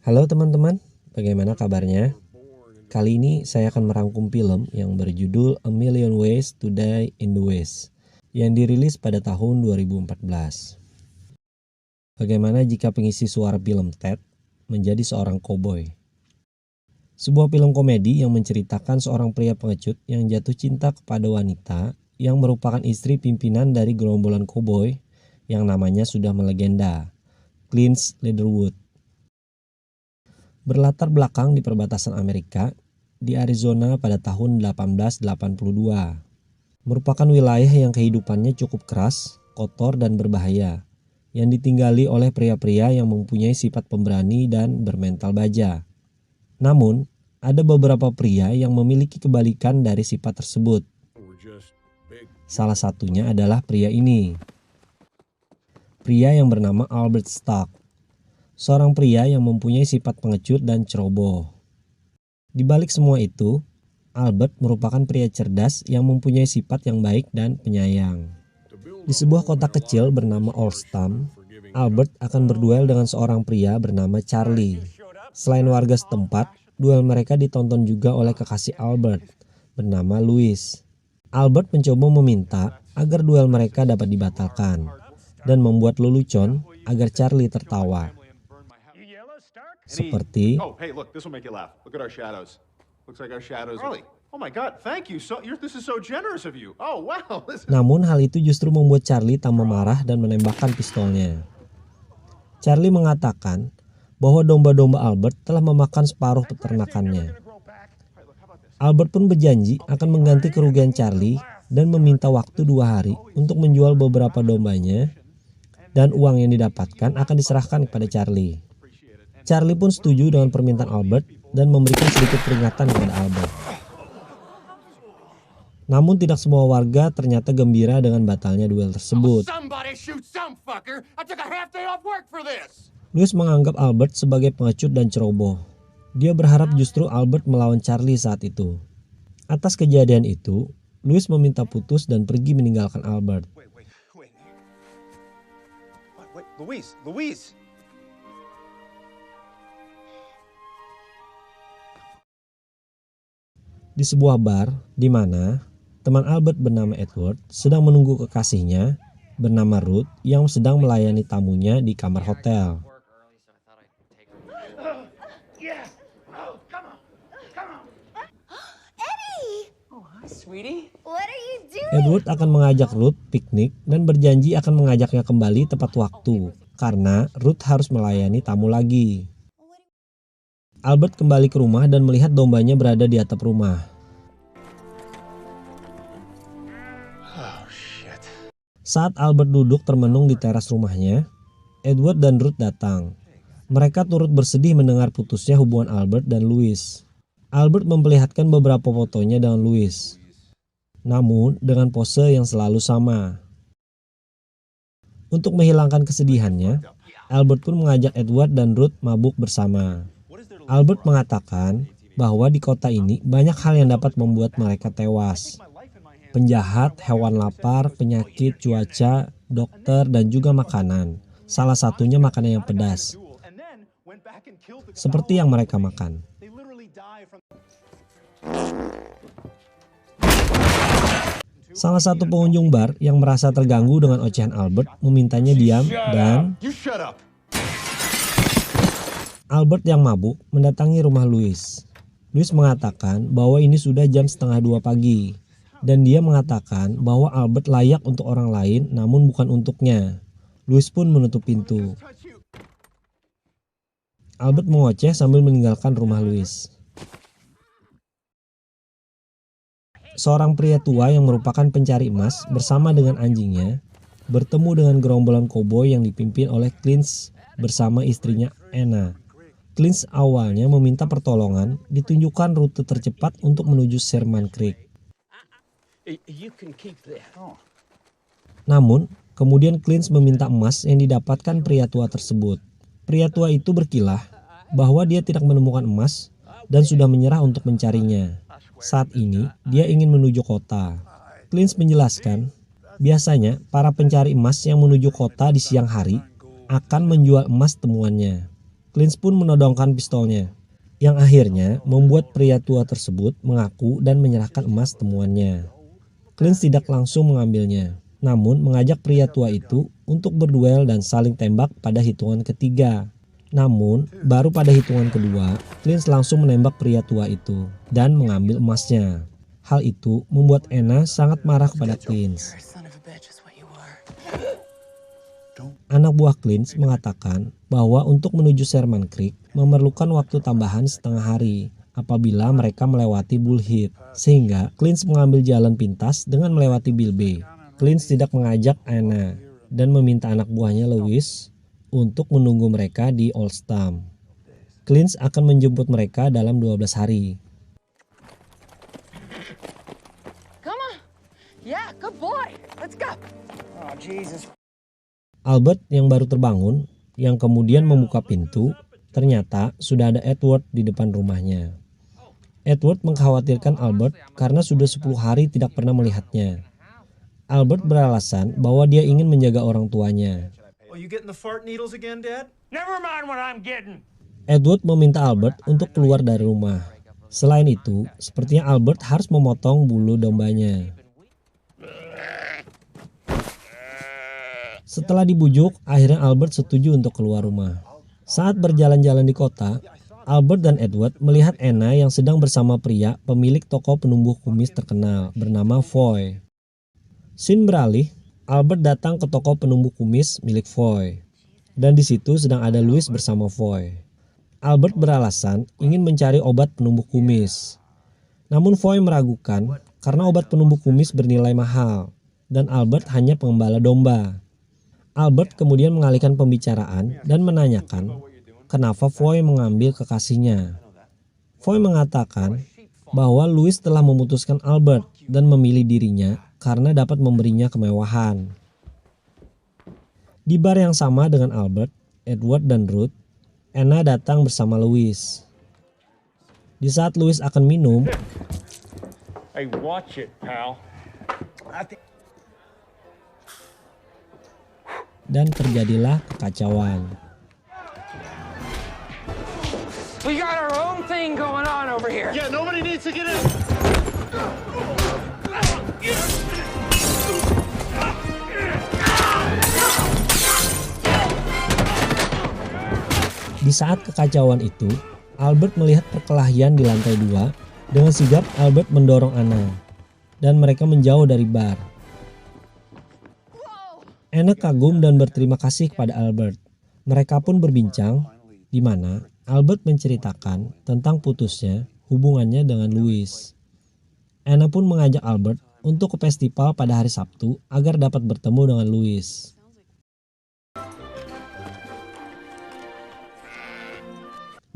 Halo teman-teman, bagaimana kabarnya? Kali ini saya akan merangkum film yang berjudul A Million Ways to Die in the West yang dirilis pada tahun 2014. Bagaimana jika pengisi suara film Ted menjadi seorang koboi? Sebuah film komedi yang menceritakan seorang pria pengecut yang jatuh cinta kepada wanita yang merupakan istri pimpinan dari gerombolan koboi yang namanya sudah melegenda, Clint Leatherwood. Berlatar belakang di perbatasan Amerika, di Arizona pada tahun 1882. Merupakan wilayah yang kehidupannya cukup keras, kotor dan berbahaya, yang ditinggali oleh pria-pria yang mempunyai sifat pemberani dan bermental baja. Namun, ada beberapa pria yang memiliki kebalikan dari sifat tersebut. Salah satunya adalah pria ini. Pria yang bernama Albert Stark. Seorang pria yang mempunyai sifat pengecut dan ceroboh. Di balik semua itu, Albert merupakan pria cerdas yang mempunyai sifat yang baik dan penyayang. Di sebuah kota kecil bernama Olstam, Albert akan berduel dengan seorang pria bernama Charlie. Selain warga setempat, duel mereka ditonton juga oleh kekasih Albert bernama Louis. Albert mencoba meminta agar duel mereka dapat dibatalkan dan membuat lelucon agar Charlie tertawa. Seperti, Oh, hey, look, this will make you laugh. Look at our shadows. Looks like our shadows. Charlie, oh my God, thank you. This is so generous of you. Oh, wow. namun hal itu justru membuat Charlie tambah marah dan menembakkan pistolnya. Charlie mengatakan bahwa domba-domba Albert telah memakan separuh peternakannya. Albert pun berjanji akan mengganti kerugian Charlie dan meminta waktu 2 hari untuk menjual beberapa dombanya, dan uang yang didapatkan akan diserahkan kepada Charlie. Charlie pun setuju dengan permintaan Albert dan memberikan sedikit peringatan kepada Albert. Namun tidak semua warga ternyata gembira dengan batalnya duel tersebut. Louis menganggap Albert sebagai pengecut dan ceroboh. Dia berharap justru Albert melawan Charlie saat itu. Atas kejadian itu, Louis meminta putus dan pergi meninggalkan Albert. Louise. Di sebuah bar di mana teman Albert bernama Edward sedang menunggu kekasihnya bernama Ruth yang sedang melayani tamunya di kamar hotel. Edward akan mengajak Ruth piknik dan berjanji akan mengajaknya kembali tepat waktu karena Ruth harus melayani tamu lagi. Albert kembali ke rumah dan melihat dombanya berada di atap rumah. Saat Albert duduk termenung di teras rumahnya, Edward dan Ruth datang. Mereka turut bersedih mendengar putusnya hubungan Albert dan Louis. Albert memperlihatkan beberapa fotonya dengan Louis, namun dengan pose yang selalu sama. Untuk menghilangkan kesedihannya, Albert pun mengajak Edward dan Ruth mabuk bersama. Albert mengatakan bahwa di kota ini banyak hal yang dapat membuat mereka tewas. Penjahat, hewan lapar, penyakit, cuaca, dokter, dan juga makanan. Salah satunya makanan yang pedas, seperti yang mereka makan. Salah satu pengunjung bar yang merasa terganggu dengan ocehan Albert memintanya diam dan Albert yang mabuk mendatangi rumah Louis. Louis mengatakan bahwa ini sudah jam 1:30 pagi dan dia mengatakan bahwa Albert layak untuk orang lain namun bukan untuknya. Louis pun menutup pintu. Albert mengoceh sambil meninggalkan rumah Louis. Seorang pria tua yang merupakan pencari emas bersama dengan anjingnya bertemu dengan gerombolan koboi yang dipimpin oleh Clint bersama istrinya Anna. Clint awalnya meminta pertolongan ditunjukkan rute tercepat untuk menuju Sherman Creek. Namun, kemudian Clint meminta emas yang didapatkan pria tua tersebut. Pria tua itu berkilah bahwa dia tidak menemukan emas dan sudah menyerah untuk mencarinya. Saat ini, dia ingin menuju kota. Clint menjelaskan, biasanya para pencari emas yang menuju kota di siang hari akan menjual emas temuannya. Clint pun menodongkan pistolnya, yang akhirnya membuat pria tua tersebut mengaku dan menyerahkan emas temuannya. Clint tidak langsung mengambilnya, namun mengajak pria tua itu untuk berduel dan saling tembak pada hitungan ketiga. Namun, baru pada hitungan kedua, Clint langsung menembak pria tua itu dan mengambil emasnya. Hal itu membuat Anna sangat marah kepada Clint. Anak buah Clint mengatakan bahwa untuk menuju Sherman Creek memerlukan waktu tambahan setengah hari apabila mereka melewati Bullhead, sehingga Clint mengambil jalan pintas dengan melewati Bill Bay. Clint tidak mengajak Anna dan meminta anak buahnya Lewis untuk menunggu mereka di Old Stump. Clint akan menjemput mereka dalam 12 hari. Come on. Yeah, good boy. Let's go. Oh, Jesus. Albert yang baru terbangun, yang kemudian membuka pintu, ternyata sudah ada Edward di depan rumahnya. Edward mengkhawatirkan Albert karena sudah 10 hari tidak pernah melihatnya. Albert beralasan bahwa dia ingin menjaga orang tuanya. Oh, you getting the fart needles again, Dad? Never mind what I'm getting. Edward meminta Albert untuk keluar dari rumah. Selain itu, sepertinya Albert harus memotong bulu dombanya. Setelah dibujuk, akhirnya Albert setuju untuk keluar rumah. Saat berjalan-jalan di kota, Albert dan Edward melihat Anna yang sedang bersama pria pemilik toko penumbuh kumis terkenal bernama Foy. Scene beralih, Albert datang ke toko penumbuh kumis milik Foy. Dan di situ sedang ada Louis bersama Foy. Albert beralasan ingin mencari obat penumbuh kumis. Namun Foy meragukan karena obat penumbuh kumis bernilai mahal dan Albert hanya pengembala domba. Albert kemudian mengalihkan pembicaraan dan menanyakan kenapa Foy mengambil kekasihnya. Foy mengatakan bahwa Louis telah memutuskan Albert dan memilih dirinya karena dapat memberinya kemewahan. Di bar yang sama dengan Albert, Edward dan Ruth, Anna datang bersama Louis. Di saat Louis akan minum, Hey, watch it, pal. dan terjadilah kekacauan. We got our own thing going on over here. Yeah, nobody needs to get in. Di saat kekacauan itu, Albert melihat perkelahian di lantai 2. Dengan sigap, Albert mendorong Anna, dan mereka menjauh dari bar. Anna kagum dan berterima kasih kepada Albert. Mereka pun berbincang, di mana Albert menceritakan tentang putusnya hubungannya dengan Louis. Anna pun mengajak Albert untuk ke festival pada hari Sabtu agar dapat bertemu dengan Louis.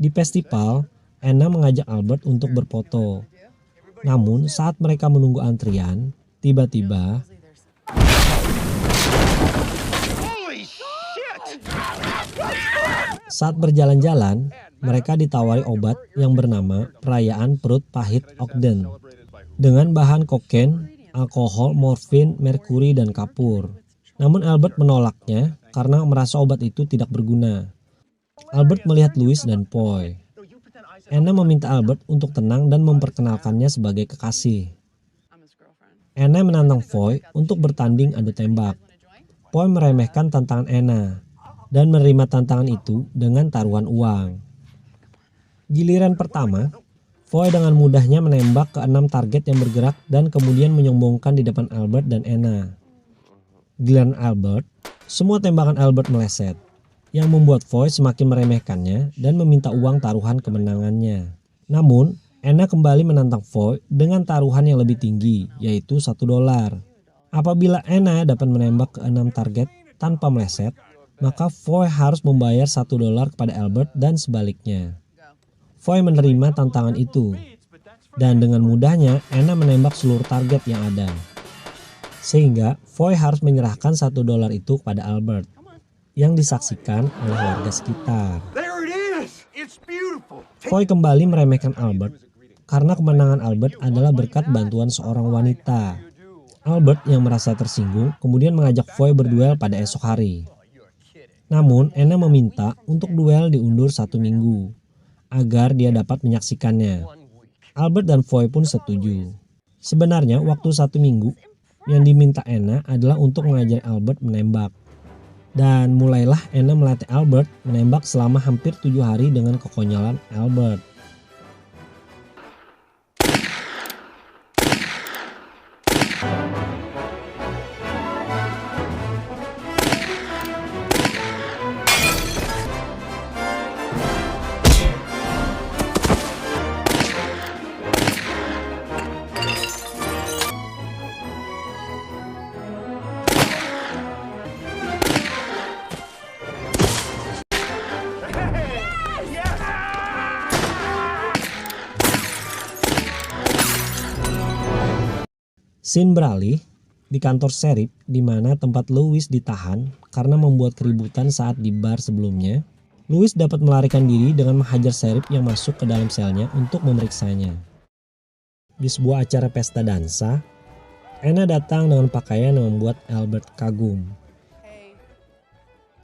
Di festival, Anna mengajak Albert untuk berfoto. Namun saat mereka menunggu antrian, tiba-tiba saat berjalan-jalan, mereka ditawari obat yang bernama perayaan perut pahit Ogden dengan bahan kokain, alkohol, morfin, merkuri, dan kapur. Namun Albert menolaknya karena merasa obat itu tidak berguna. Albert melihat Louis dan Foy. Anna meminta Albert untuk tenang dan memperkenalkannya sebagai kekasih. Anna menantang Foy untuk bertanding adu tembak. Foy meremehkan tantangan Anna dan menerima tantangan itu dengan taruhan uang. Giliran pertama, Foy dengan mudahnya menembak ke 6 target yang bergerak dan kemudian menyombongkan di depan Albert dan Anna. Giliran Albert, semua tembakan Albert meleset, yang membuat Foy semakin meremehkannya dan meminta uang taruhan kemenangannya. Namun, Anna kembali menantang Foy dengan taruhan yang lebih tinggi, yaitu $1. Apabila Anna dapat menembak ke 6 target tanpa meleset, maka Foy harus membayar $1 kepada Albert dan sebaliknya. Foy menerima tantangan itu, dan dengan mudahnya Anna menembak seluruh target yang ada. Sehingga Foy harus menyerahkan $1 itu kepada Albert, yang disaksikan oleh warga sekitar. There it is! It's beautiful! Foy kembali meremehkan Albert, karena kemenangan Albert adalah berkat bantuan seorang wanita. Albert yang merasa tersinggung kemudian mengajak Foy berduel pada esok hari. Namun Anna meminta untuk duel diundur 1 minggu, agar dia dapat menyaksikannya. Albert dan Foy pun setuju. Sebenarnya waktu 1 minggu yang diminta Anna adalah untuk mengajari Albert menembak. Dan mulailah Anna melatih Albert menembak selama hampir 7 hari dengan kekonyolan Albert. Scene beralih di kantor sheriff di mana tempat Louis ditahan karena membuat keributan saat di bar sebelumnya. Louis dapat melarikan diri dengan menghajar sheriff yang masuk ke dalam selnya untuk memeriksanya. Di sebuah acara pesta dansa, Anna datang dengan pakaian yang membuat Albert kagum.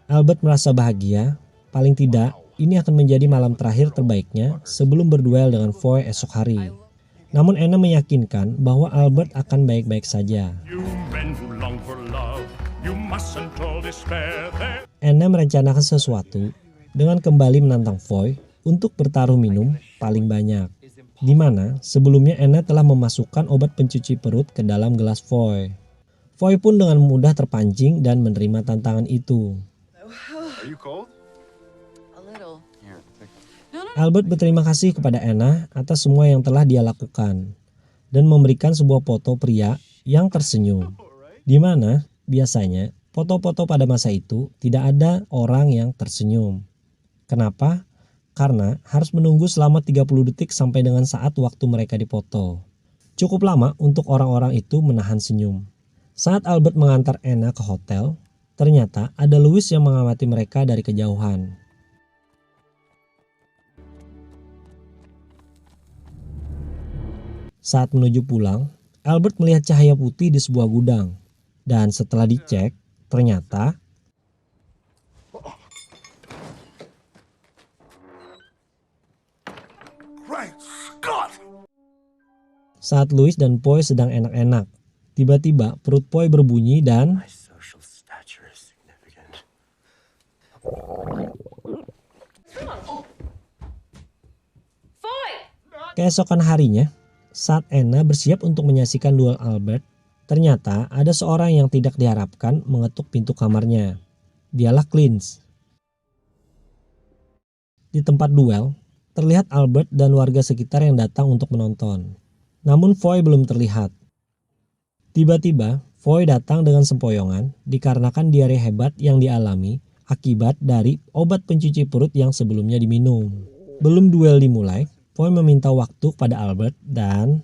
Albert merasa bahagia, paling tidak ini akan menjadi malam terakhir terbaiknya sebelum berduel dengan Foy esok hari. Namun Anna meyakinkan bahwa Albert akan baik-baik saja. Anna merencanakan sesuatu dengan kembali menantang Foy untuk bertaruh minum paling banyak. Di mana sebelumnya Anna telah memasukkan obat pencuci perut ke dalam gelas Foy. Foy pun dengan mudah terpancing dan menerima tantangan itu. Are you cold? A little. Albert berterima kasih kepada Anna atas semua yang telah dia lakukan dan memberikan sebuah foto pria yang tersenyum. Di mana biasanya foto-foto pada masa itu tidak ada orang yang tersenyum. Kenapa? Karena harus menunggu selama 30 detik sampai dengan saat waktu mereka dipoto. Cukup lama untuk orang-orang itu menahan senyum. Saat Albert mengantar Anna ke hotel, ternyata ada Louis yang mengamati mereka dari kejauhan. Saat menuju pulang, Albert melihat cahaya putih di sebuah gudang. Dan setelah dicek, ternyata Great Scott! saat Louis dan Foy sedang enak-enak, tiba-tiba perut Foy berbunyi dan Social stature is significant. keesokan harinya, saat Anna bersiap untuk menyaksikan duel Albert, ternyata ada seorang yang tidak diharapkan mengetuk pintu kamarnya. Dialah Clint. Di tempat duel, terlihat Albert dan warga sekitar yang datang untuk menonton. Namun Foy belum terlihat. Tiba-tiba, Foy datang dengan sempoyongan dikarenakan diare hebat yang dialami akibat dari obat pencuci perut yang sebelumnya diminum. Belum duel dimulai, Foy meminta waktu pada Albert dan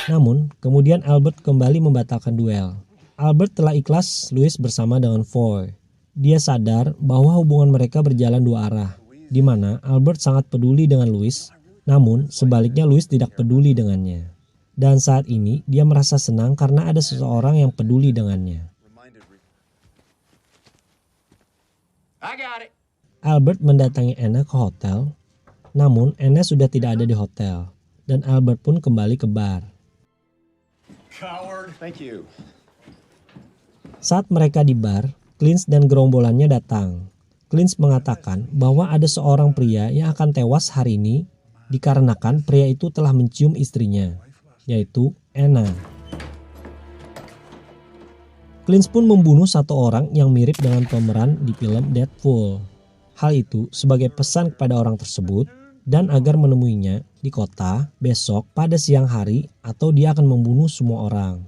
namun kemudian Albert kembali membatalkan duel. Albert telah ikhlas Louis bersama dengan Foy. Dia sadar bahwa hubungan mereka berjalan dua arah, di mana Albert sangat peduli dengan Louis, namun sebaliknya Louis tidak peduli dengannya. Dan saat ini dia merasa senang karena ada seseorang yang peduli dengannya. I got it. Albert mendatangi Anna ke hotel, namun Anna sudah tidak ada di hotel, dan Albert pun kembali ke bar. Coward. Thank you. Saat mereka di bar, Clint dan gerombolannya datang. Clint mengatakan bahwa ada seorang pria yang akan tewas hari ini dikarenakan pria itu telah mencium istrinya. yaitu Anna. Clint pun membunuh satu orang yang mirip dengan pemeran di film Deadpool. Hal itu sebagai pesan kepada orang tersebut dan agar menemuinya di kota besok pada siang hari atau dia akan membunuh semua orang.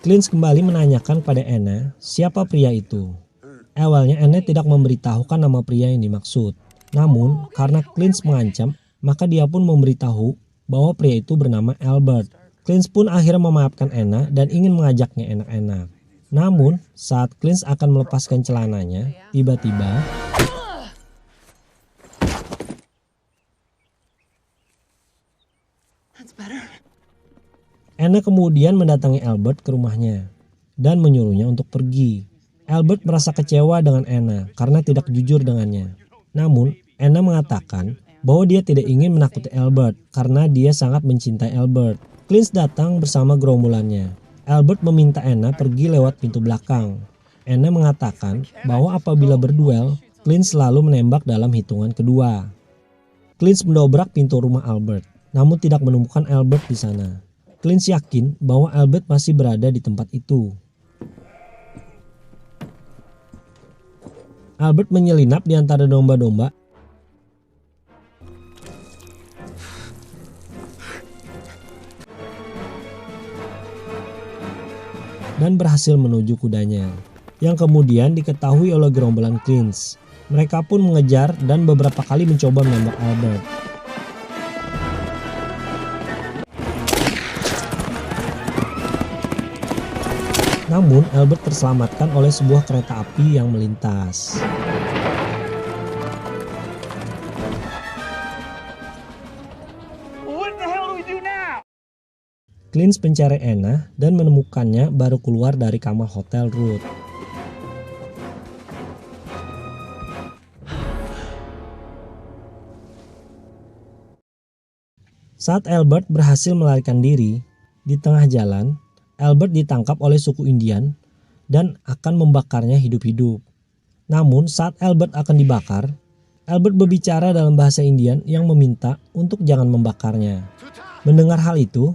Clint kembali menanyakan pada Anna siapa pria itu. Awalnya Anna tidak memberitahukan nama pria yang dimaksud. Namun karena Clint mengancam, maka dia pun memberitahu bahwa pria itu bernama Albert. Clint pun akhirnya memaafkan Anna dan ingin mengajaknya enak-enak. Namun saat Clint akan melepaskan celananya, tiba-tiba Anna kemudian mendatangi Albert ke rumahnya dan menyuruhnya untuk pergi. Albert merasa kecewa dengan Anna karena tidak jujur dengannya. Namun Anna mengatakan bahwa dia tidak ingin menakuti Albert karena dia sangat mencintai Albert. Clint datang bersama gerombolannya. Albert meminta Anna pergi lewat pintu belakang. Anna mengatakan bahwa apabila berduel, Clint selalu menembak dalam hitungan kedua. Clint mendobrak pintu rumah Albert, namun tidak menemukan Albert di sana. Clint yakin bahwa Albert masih berada di tempat itu. Albert menyelinap di antara domba-domba dan berhasil menuju kudanya, yang kemudian diketahui oleh gerombolan Clint. Mereka pun mengejar dan beberapa kali mencoba menembak Albert. Namun Albert terselamatkan oleh sebuah kereta api yang melintas. What the hell do we do now? Clint mencari Anna dan menemukannya baru keluar dari kamar hotel Ruth. Saat Albert berhasil melarikan diri, di tengah jalan, Albert ditangkap oleh suku Indian dan akan membakarnya hidup-hidup. Namun saat Albert akan dibakar, Albert berbicara dalam bahasa Indian yang meminta untuk jangan membakarnya. Mendengar hal itu,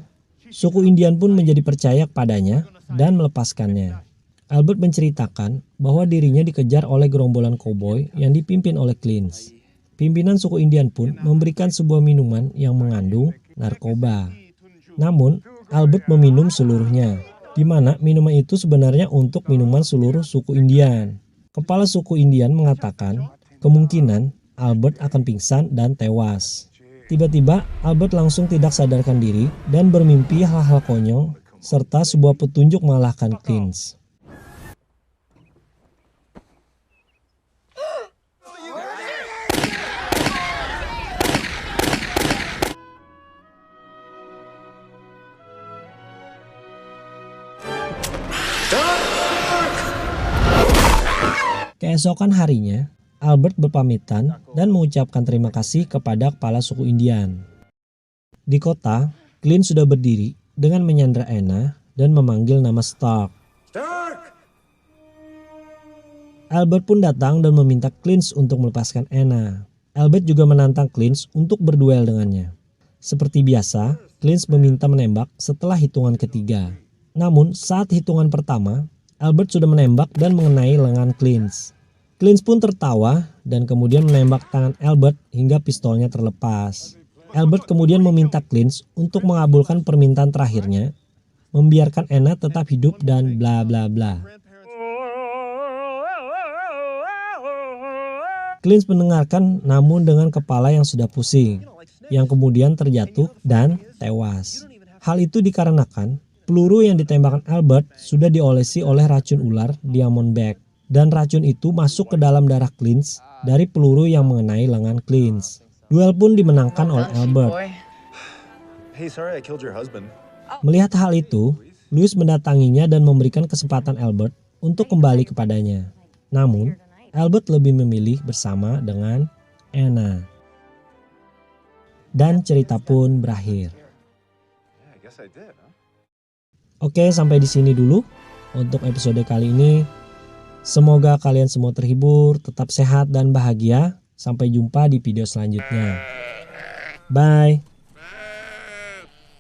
suku Indian pun menjadi percaya kepadanya dan melepaskannya. Albert menceritakan bahwa dirinya dikejar oleh gerombolan koboi yang dipimpin oleh Clint. Pimpinan suku Indian pun memberikan sebuah minuman yang mengandung narkoba. Namun, Albert meminum seluruhnya, di mana minuman itu sebenarnya untuk minuman seluruh suku Indian. Kepala suku Indian mengatakan kemungkinan Albert akan pingsan dan tewas. Tiba-tiba Albert langsung tidak sadarkan diri dan bermimpi hal-hal konyol serta sebuah petunjuk mengalahkan Clint. Keesokan harinya, Albert berpamitan dan mengucapkan terima kasih kepada kepala suku Indian. Di kota, Clint sudah berdiri dengan menyandra Anna dan memanggil nama Stark. Albert pun datang dan meminta Clint untuk melepaskan Anna. Albert juga menantang Clint untuk berduel dengannya. Seperti biasa, Clint meminta menembak setelah hitungan ketiga. Namun saat hitungan pertama, Albert sudah menembak dan mengenai lengan Clint. Clint pun tertawa dan kemudian menembak tangan Albert hingga pistolnya terlepas. Albert kemudian meminta Clint untuk mengabulkan permintaan terakhirnya, membiarkan Anna tetap hidup dan bla bla bla. Clint mendengarkan namun dengan kepala yang sudah pusing, yang kemudian terjatuh dan tewas. Hal itu dikarenakan peluru yang ditembakkan Albert sudah diolesi oleh racun ular Diamondback. Dan racun itu masuk ke dalam darah Clint dari peluru yang mengenai lengan Clint. Duel pun dimenangkan oleh Albert. Hey, sorry I killed your husband. Melihat hal itu, Louis mendatanginya dan memberikan kesempatan Albert untuk kembali kepadanya. Namun, Albert lebih memilih bersama dengan Anna. Dan cerita pun berakhir. Yeah, I guess I did, huh? Oke, sampai di sini dulu untuk episode kali ini. Semoga kalian semua terhibur, tetap sehat dan bahagia. Sampai jumpa di video selanjutnya. Bye.